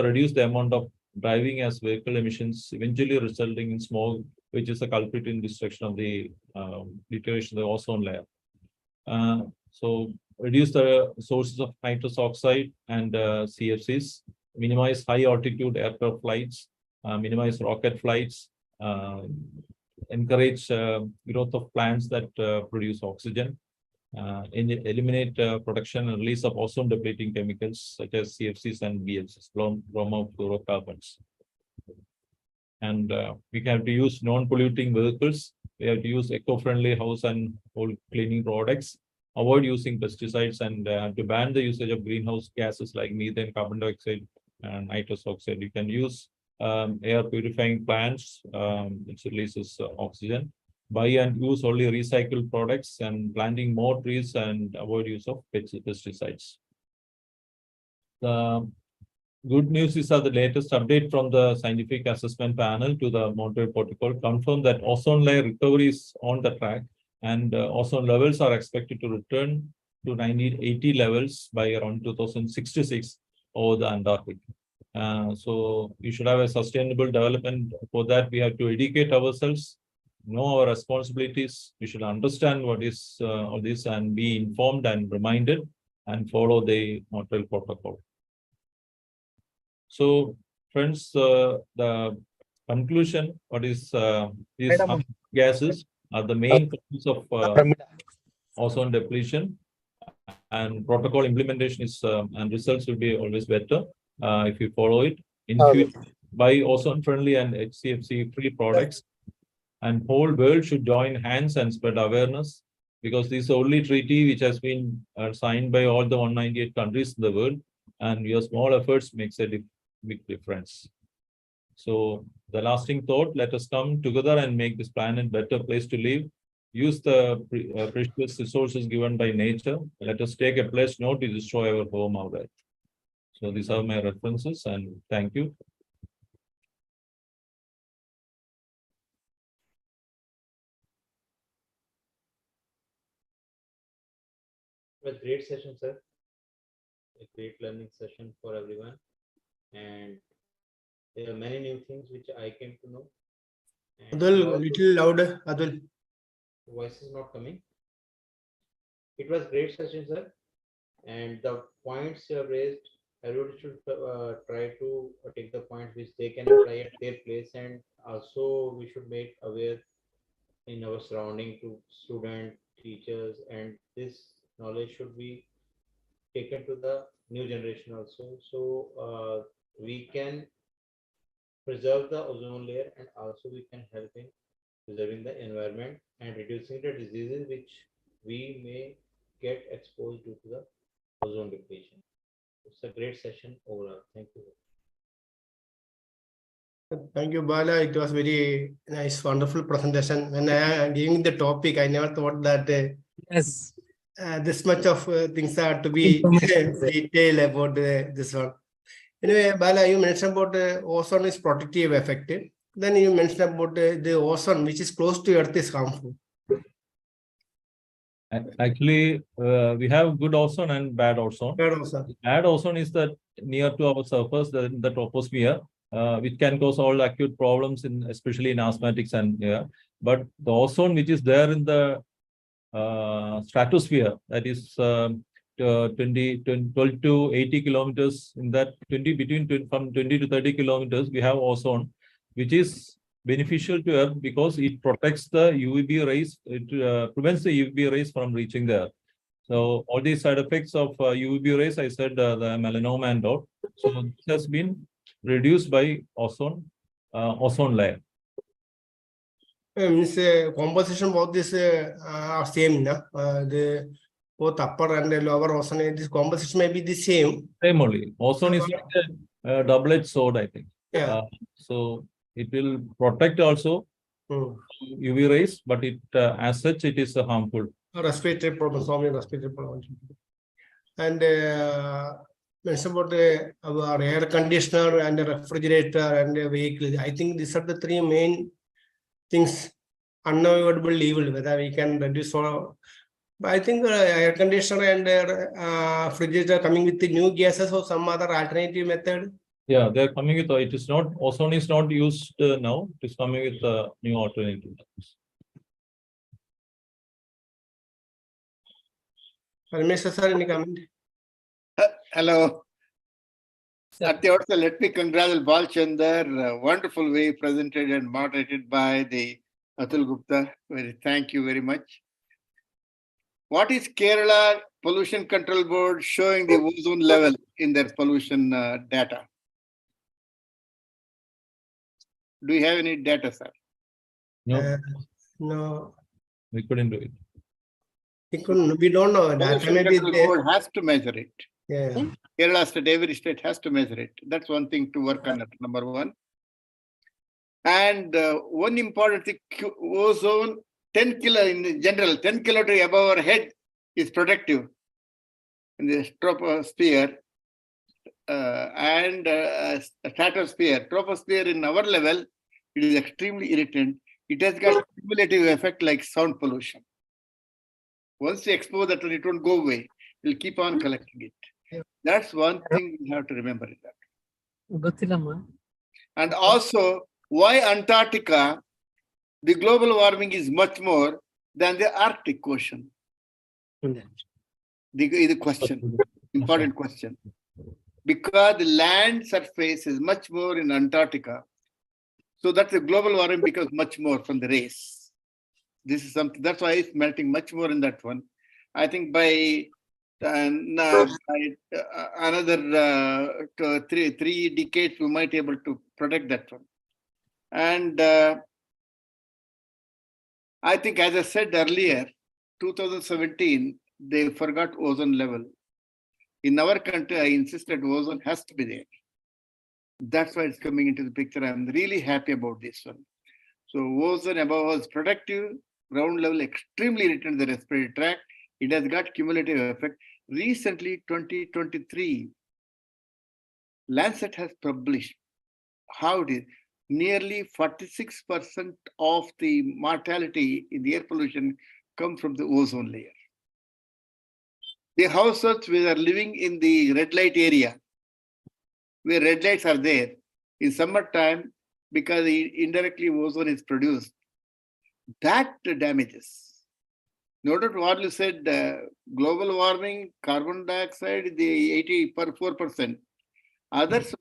reduce the amount of driving as vehicle emissions, eventually resulting in smog, which is a culprit in destruction of the deterioration of the ozone layer. So reduce the sources of nitrous oxide and CFCs, minimize high altitude aircraft flights, minimize rocket flights, encourage growth of plants that produce oxygen, eliminate production and release of ozone depleting chemicals such as CFCs and BFCs, bromofluorocarbons. And we have to use non-polluting vehicles. We have to use eco-friendly house and home cleaning products, avoid using pesticides, and to ban the usage of greenhouse gases like methane, carbon dioxide, and nitrous oxide. You can use air purifying plants, which releases oxygen. Buy and use only recycled products and planting more trees and avoid use of pesticides. The good news is that the latest update from the scientific assessment panel to the Montreal Protocol confirmed that ozone layer recovery is on the track, and ozone levels are expected to return to 1980 levels by around 2066 over the Antarctic. So we should have a sustainable development. For that, we have to educate ourselves, know our responsibilities. We should understand what is all this and be informed and reminded and follow the Montreal Protocol. So, friends, the conclusion, what is these gases are the main causes of ozone depletion, and protocol implementation is and results will be always better if you follow it. In future, buy ozone-friendly and HCFC-free products, and whole world should join hands and spread awareness, because this is the only treaty which has been signed by all the 198 countries in the world, and your small efforts makes a big difference. So the lasting thought, let us come together and make this planet a better place to live. Use the precious resources given by nature. Let us take a pledge not to destroy our home out there. So these are my references, and thank you. A great session, sir. A great learning session for everyone. And there are many new things which I came to know. And Adul, little louder, Adul. voice is not coming. It was great session, sir. And the points you have raised, everybody should try to take the points which they can apply at their place, and also we should make aware in our surrounding to students, teachers, and this knowledge should be taken to the new generation also. So we can preserve the ozone layer, and also we can help in preserving the environment and reducing the diseases which we may get exposed due to the ozone depletion. It's a great session overall. Thank you. Thank you, Bala. It was very nice, wonderful presentation. When I giving the topic, I never thought that Yes. this much of things are to be detailed about this one. Anyway, Bala, you mentioned about ozone is protective effect. Then you mentioned about the ozone which is close to Earth is harmful. Actually, we have good ozone and bad ozone. Bad ozone. Bad ozone is that near to our surface, the troposphere, which can cause all acute problems, especially in asthmatics and but the ozone which is there in the stratosphere, that is 12 to 80 kilometers. In that from 20 to 30 kilometers, we have ozone, which is beneficial to Earth because it protects the UVB rays. It prevents the UVB rays from reaching there. So all these side effects of UVB rays, I said the melanoma and all. So this has been reduced by ozone layer. Means composition both this are same, na? The both upper and the lower ozone. This composition may be the same. Same only. Ozone is like a double-edged sword, I think. Yeah. So it will protect also UV rays, but it as such it is harmful. Respiratory problems, so many respiratory problems. And mention about our air conditioner and the refrigerator and the vehicle. I think these are the three main things, unavoidable evil, whether we can reduce or. But I think air conditioner and refrigerator coming with the new gases or some other alternative method. Yeah, they are coming with it is not ozone is not used now. It is coming with new alternative. Parmeshwar sir, any comment? Hello. Let me congratulate Balchandar. Wonderful way presented and moderated by the Atul Gupta. Thank you very much. What is Kerala Pollution Control Board showing the ozone level in their pollution data? Do you have any data, sir? No, No, we couldn't do it. we don't know. Data Pollution may be Control there. Board has to measure it. Yeah. Kerala state, every state has to measure it. That's one thing to work on, number one. And one important thing, ozone 10 kilo in general, 10 kilometers above our head is protective in the troposphere and stratosphere. Troposphere in our level, it is extremely irritant. It has got cumulative effect like sound pollution. Once you expose that, it won't go away. We'll keep on collecting it. Yeah. That's one thing we have to remember in that. Gothillamma. And also, why Antarctica, the global warming is much more than the Arctic Ocean? The question, important question. Because the land surface is much more in Antarctica. So that the global warming becomes much more from the race. This is something, that's why it's melting much more in that one. I think by another 3 decades, we might be able to protect that one. And I think, as I said earlier, 2017, they forgot ozone level. In our country, I insisted ozone has to be there. That's why it's coming into the picture. I'm really happy about this one. So ozone above was protective, ground level extremely irritant the respiratory tract. It has got cumulative effect. Recently, 2023, Lancet has published how it is. Nearly 46% of the mortality in the air pollution come from the ozone layer. The households who are living in the red light area, where red lights are there, in summertime, because indirectly ozone is produced, that damages. Note what you said, global warming, carbon dioxide, the 84%. Others,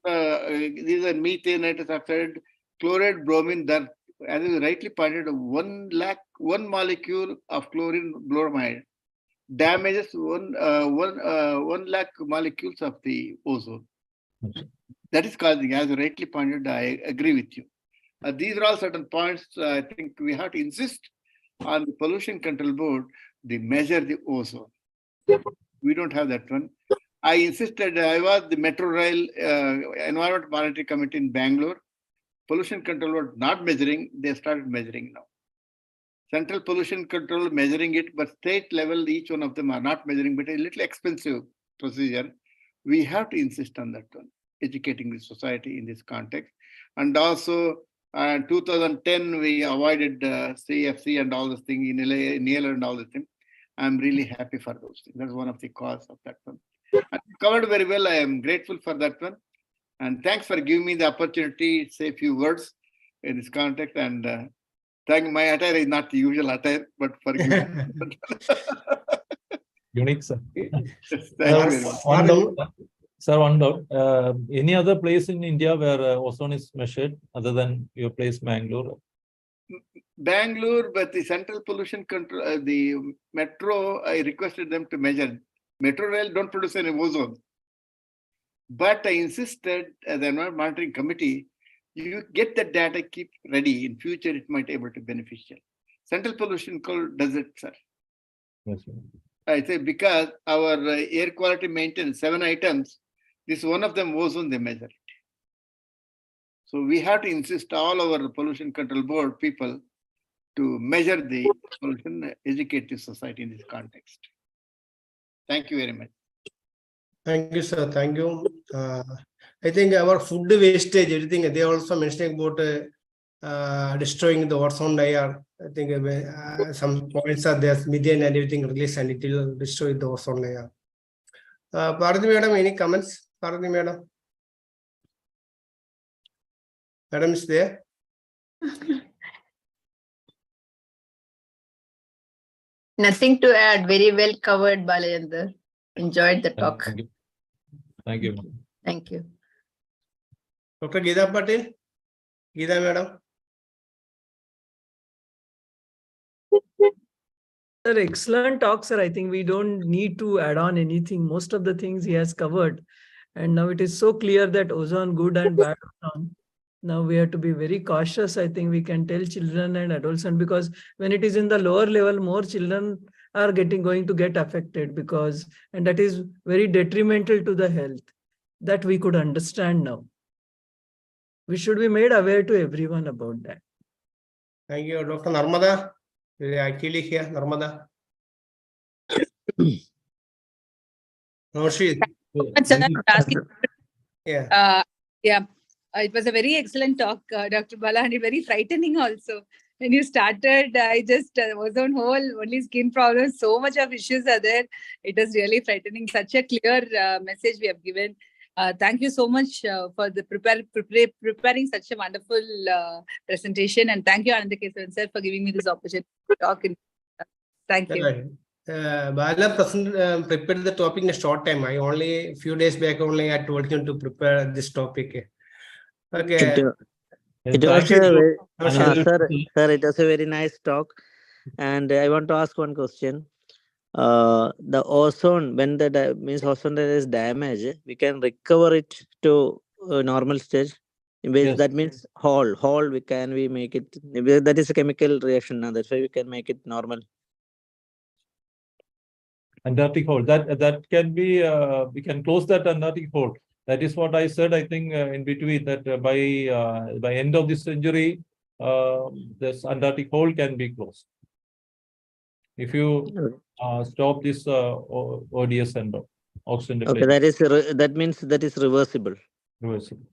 these are methane, nitrous oxide, chloride, bromine, that, as you rightly pointed, 1 molecule of chlorine bromide damages 1 lakh molecules of the ozone. That is causing, as you rightly pointed, I agree with you. These are all certain points I think we have to insist on the Pollution Control Board, they measure the ozone. We don't have that one. I insisted, I was the Metro Rail Environment Monitoring Committee in Bangalore. Pollution Control Board not measuring, they started measuring now. Central Pollution Control measuring it, but state level, each one of them are not measuring, but a little expensive procedure. We have to insist on that one, educating the society in this context. And also, 2010, we avoided CFC and all this thing in NEL and all this thing. I'm really happy for those things. That's one of the cause of that one. And covered very well. I am grateful for that one. And thanks for giving me the opportunity to say a few words in this context. And thank my attire is not the usual attire, but for giving Unique, sir. Thank you very much. One doubt, sir, one doubt. Any other place in India where ozone is measured other than your place, Bangalore? Bangalore, but the Central Pollution Control, the Metro, I requested them to measure. Metro Rail don't produce any ozone. But I insisted as an Environment Monitoring Committee, you get the data, keep ready. In future, it might be able to be beneficial. Central Pollution Control does it, sir. Yes, sir. I say because our air quality maintenance, 7 items, this one of them ozone, they measure it. So we have to insist all our Pollution Control Board people to measure the pollution, educate the society in this context. Thank you very much. Thank you, sir. Thank you. I think our food wastage, everything, they also mentioning about destroying the ozone layer. I think some points are there, methane and everything released, and it will destroy the ozone layer. Bharati madam, any comments? Bharati madam? Madam is there? Nothing to add. Very well covered, Balajendra. Enjoyed the talk. Thank you. Thank you. Thank you. Dr. Geeta Patel? Geeta madam? Sir, excellent talk, sir. I think we don't need to add on anything. Most of the things he has covered. And now it is so clear that ozone, good and bad ozone. Now we have to be very cautious. I think we can tell children and adolescents, because when it is in the lower level, more children are going to get affected because, and that is very detrimental to the health. That we could understand now. We should be made aware to everyone about that. Thank you, Dr. Narmada. Will you actually hear Narmada? No, she. Yeah. It was a very excellent talk, Dr. Bala, and very frightening also. When you started, I just was on whole, only skin problems, so much of issues are there. It was really frightening. Such a clear message we have given. Thank you so much for the preparing such a wonderful presentation. And thank you, Ananda Kesavan sir, for giving me this opportunity to talk. Thank you. Bala prepared the topic in a short time. I only a few days back only I told him to prepare this topic. Okay. It was sir, it was a very nice talk. And I want to ask one question. The ozone, when the ozone layer is damaged, we can recover it to a normal stage. Yes. That means whole. We make it. That is a chemical reaction. Now that's why we can make it normal. Antarctic hole, that can be, we can close that Antarctic hole. That is what I said, I think, in between, that by end of this century, this Antarctic hole can be closed. If you stop this ODS and oxygen depletion. Okay, that means that is reversible. Reversible.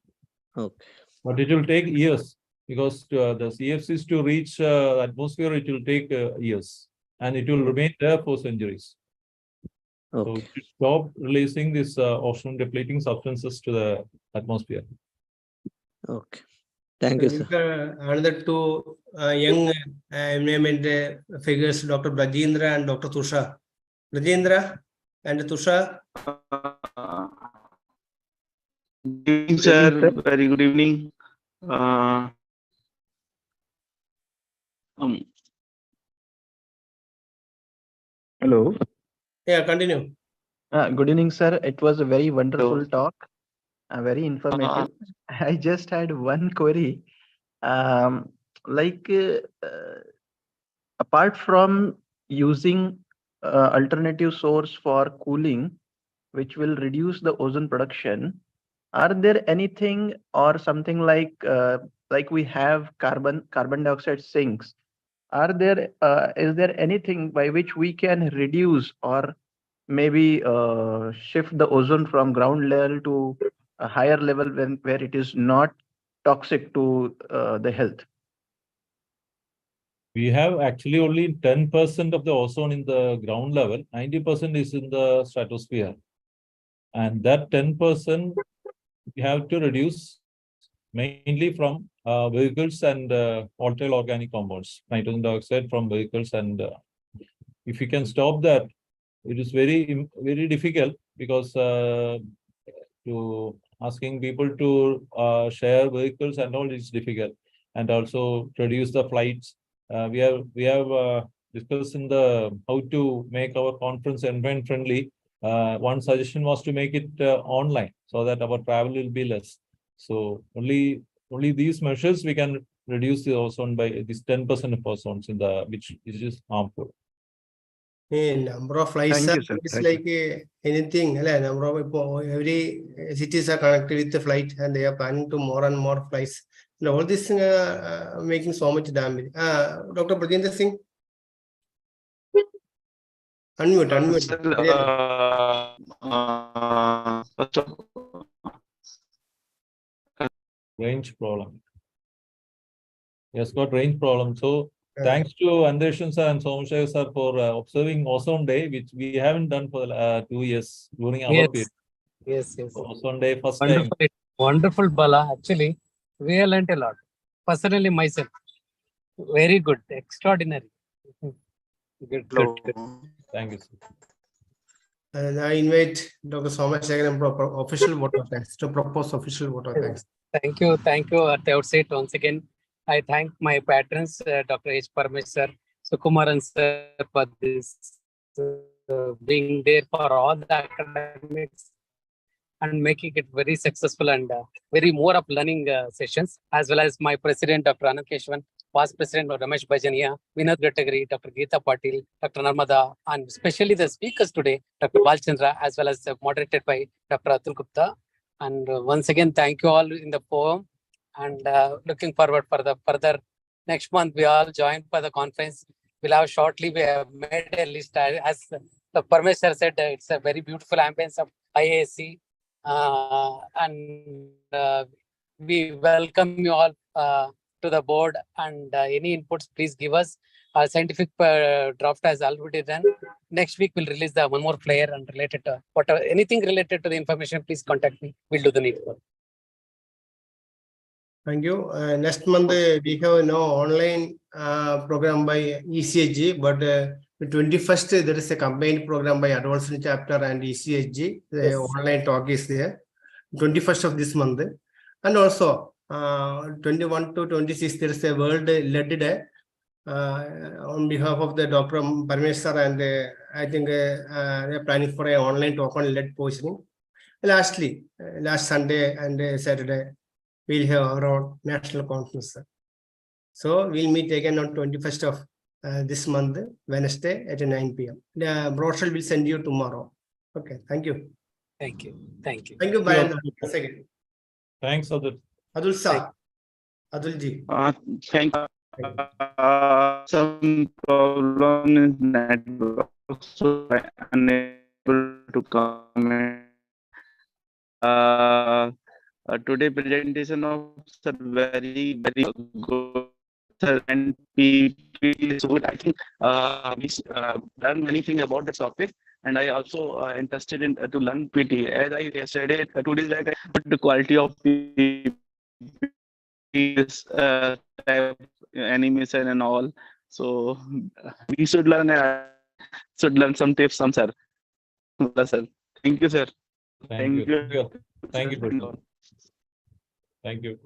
Okay. But it will take years, because the CFCs to reach atmosphere, it will take years, and it will remain there for centuries. Okay. So to stop releasing these oxygen depleting substances to the atmosphere. Okay. Thank you, sir. Another two young eminent figures, Dr. Brajendra and Dr. Tusha. Brajendra and Tusha. Good evening, sir. Very good evening. Hello. Yeah, continue. Good evening, sir. It was a very wonderful talk, very informative. I just had one query. Apart from using alternative source for cooling, which will reduce the ozone production, are there anything or something like we have carbon dioxide sinks? Is there anything by which we can reduce or maybe shift the ozone from ground level to a higher level where it is not toxic to the health? We have actually only 10% of the ozone in the ground level, 90% is in the stratosphere. And that 10% we have to reduce mainly from vehicles and volatile organic compounds, nitrogen dioxide from vehicles. And if you can stop that, it is very, very difficult, because to asking people to share vehicles and all is difficult, and also reduce the flights. We have discussed in the how to make our conference environment friendly. One suggestion was to make it online, so that our travel will be less. So only these measures we can reduce the ozone by this 10% of ozone in the which is harmful. Number of flights it's like anything. Number of every cities are connected with the flight, and they are planning to more and more flights. And all this making so much damage. Dr. Brajendra Singh, unmute. Range problem. Yes, got range problem. So thanks to Andreshan sir and Somashaya sir for observing Ozone Day, which we haven't done for 2 years during our period. Yes. Ozone Day first Wonderful, time. Wonderful, Bala. Actually, we learned a lot. Personally, myself, very good, extraordinary. Good. Thank you, sir. And I invite Dr. Somashaya for official vote of thanks to propose official vote of thanks. Thank you. At the outset, once again, I thank my patrons, Dr. H. Parmesh sir, Sukumaran sir, for this being there for all the academics and making it very successful and very more of learning sessions, as well as my president, Dr. Anand Kesavan, past president Ramesh Bajania, Vinod Gattagiri, Dr. Geeta Patil, Dr. Narmada, and especially the speakers today, Dr. Balchandra, as well as moderated by Dr. Atul Gupta. And once again, thank you all in the forum, and looking forward for the further. Next month, we all joined for the conference. We'll have shortly, we have made a list. As the Parmeshwar said, it's a very beautiful ambience of IASC. And we welcome you all to the board, and any inputs, please give us. Our scientific draft has already done. Next week, we'll release the one more flyer and related to whatever, anything related to the information, please contact me. We'll do the needful. Thank you. Next month, we have no online program by ECHG, but the 21st, there is a combined program by Advanced Chapter and ECHG. The Yes. online talk is there, 21st of this month. And also, 21 to 26, there is a World Lead Day on behalf of the Dr. Parmeshwar, and I think they're planning for an online talk on lead poisoning. Lastly, last Sunday and Saturday, we'll have our own national conference. So we'll meet again on 21st of this month, Wednesday at 9 p.m. The brochure will send you tomorrow. Okay, thank you. Thank you. Thank you. Thank you, Bayan. Second. Thanks, Adul. Adul Sir. Adul ji. Thank some problem in network, so I'm unable to comment. Today presentation of sir very good, sir, and PPT is good. I think we learn many things about the topic, and I also interested in to learn PT. As I yesterday 2 days back, I put the quality of PPT, this type animation and all. So we should learn some tips, some sir. Sir. Thank you, sir. Thank you. Thank you, Prashant. Thank you.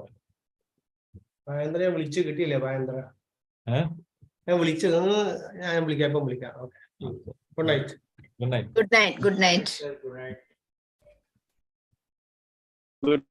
Bayandra വിളിച്ചു കിട്ടിയില്ലേ Bayandra? Eh? ഞാൻ വിളിച്ചു ഞാൻ വിളിക്കാം ഇപ്പം വിളിക്കാം. Okay. Good night. Good night. Good night. Good night. Good.